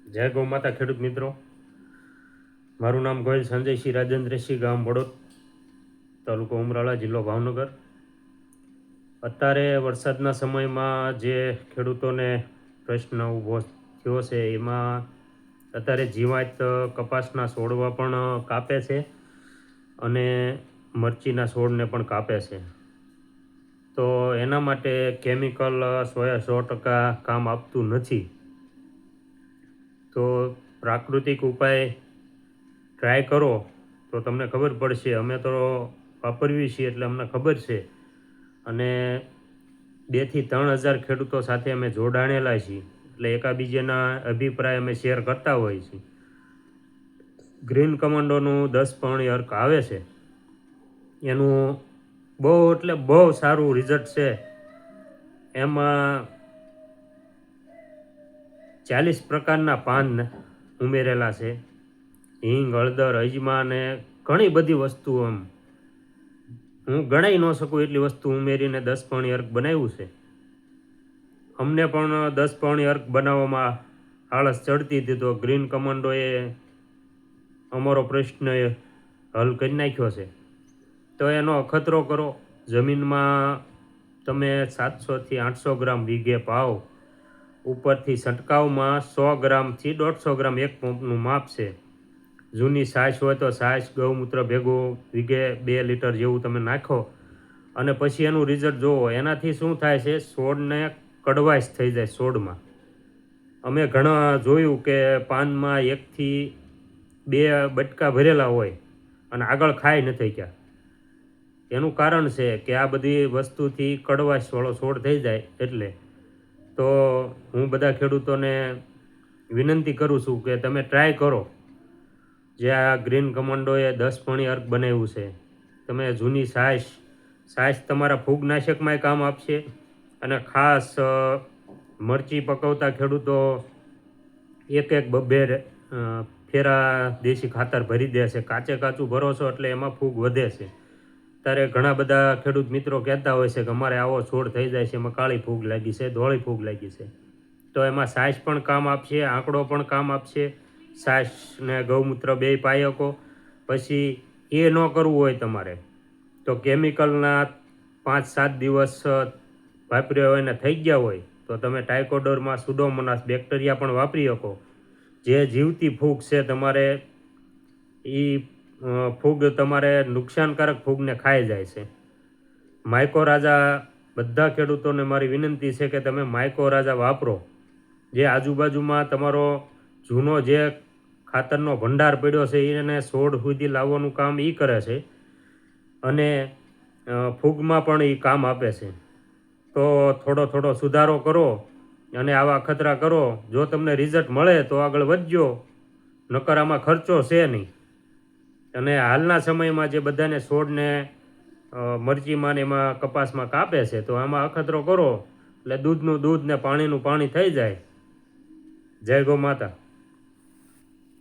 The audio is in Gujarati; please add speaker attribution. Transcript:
Speaker 1: જય ગૌ માતા ખેડૂત મિત્રો, મારું નામ ગોયલ સંજયસિંહ રાજેન્દ્રસિંહ, ગામ બળોદ, તાલુકો ઉમરાળા, જિલ્લો ભાવનગર. અત્યારે વરસાદના સમયમાં જે ખેડૂતોને પ્રશ્ન ઊભો થયો છે એમાં અત્યારે જીવાત કપાસના છોડવા પણ કાપે છે અને મરચીના છોડને પણ કાપે છે. તો એના માટે કેમિકલ 100% કામ આપતું નથી. તો પ્રાકૃતિક ઉપાય ટ્રાય કરો તો તમને ખબર પડશે. અમે તો વાપરવી છીએ એટલે અમને ખબર છે અને 2 થી 3 હજાર ખેડૂતો સાથે અમે જોડાણેલા છીએ, એટલે એકાબીજાના અભિપ્રાય અમે શેર કરતા હોઈએ છીએ. ગ્રીન કમાન્ડોનું 10 પાણી અર્ક આવે છે, એનું બહુ એટલે બહુ સારું રિઝલ્ટ છે. એમાં 40 પ્રકારના પાન ઉમેરેલા છે, હિંગ, હળદર, અજમા ને ઘણી બધી વસ્તુઓ. હું ગણાઈ ન શકું એટલી વસ્તુ ઉમેરીને 10 પાણી અર્ક બનાવ્યું છે. અમને પણ 10 પાણી અર્ક બનાવવામાં આળસ ચડતી હતી, તો ગ્રીન કમાન્ડોએ અમારો પ્રશ્ન હલ કરી નાખ્યો છે. તો એનો અખતરો કરો. જમીનમાં તમે 700 થી 800 ગ્રામ વીઘે પાવ, ઉપરથી છંટકાવમાં 100 ગ્રામથી 150 ગ્રામ એક પંપનું માપ છે. જૂની છાશ હોય તો છાશ, ગૌમૂત્ર ભેગું વીઘે 2 લીટર જેવું તમે નાખો અને પછી એનું રિઝલ્ટ જોવો. એનાથી શું થાય છે, છોડને કડવાશ થઈ જાય છોડમાં. અમે ઘણા જોયું કે પાનમાં 1 થી 2 બટકા ભરેલા હોય અને આગળ ખાઈ નથી ગયા. એનું કારણ છે કે આ બધી વસ્તુથી કડવાશવાળો છોડ થઈ જાય. એટલે તો હું બધા ખેડૂતોને વિનંતી કરું છું કે તમે ટ્રાય કરો. જે આ ગ્રીન કમાન્ડોએ 10 પાણી અર્ક બનાવ્યું છે, તમે જૂની છાશ તમારા ફૂગનાશકમાંય કામ આપશે. અને ખાસ મરચી પકવતા ખેડૂતો 1-2 ફેરા દેશી ખાતર ભરી દે છે. કાચું ભરો છો એટલે એમાં ફૂગ વધે છે. ત્યારે ઘણા બધા ખેડૂત મિત્રો કહેતા હોય છે કે અમારે આવો છોડ થઈ જાય છે, એમાં કાળી ફૂગ લાગી છે, ધોળી ફૂગ લાગી છે. તો એમાં છાશ પણ કામ આપશે, આંકડો પણ કામ આપશે. છાશ ને ગૌમૂત્ર બેય પાઈ શકો. પછી એ ન કરવું હોય તમારે તો કેમિકલના 5-7 દિવસ વાપર્યા હોય ને થઈ ગયા હોય તો તમે ટાઇકોડર્મા, સુડોમોનાસ બેક્ટેરિયા પણ વાપરી શકો. જે જીવતી ફૂગ છે તમારે એ ફૂગ તમારે નુકસાનકારક ફૂગને ખાઈ જાય છે. માઇકોરાજા બધા ખેડૂતોને મારી વિનંતી છે કે તમે માઇકોરાજા વાપરો. જે આજુબાજુમાં તમારો જૂનો જે ખાતરનો ભંડાર પડ્યો છે એને છોડ સુધી લાવવાનું કામ એ કરે છે અને ફૂગમાં પણ એ કામ આપે છે. તો થોડો સુધારો કરો અને આવા અખતરા કરો. જો તમને રિઝલ્ટ મળે તો આગળ વધજો, નકર આમાં ખર્ચો છે નહીં. અને હાલના સમયમાં જે બધાને છોડને મરચીમાં ને એમાં કપાસમાં કાપે છે, તો આમાં અખતરો કરો એટલે દૂધનું દૂધ ને પાણીનું પાણી થઈ જાય. જય ગૌ માતા.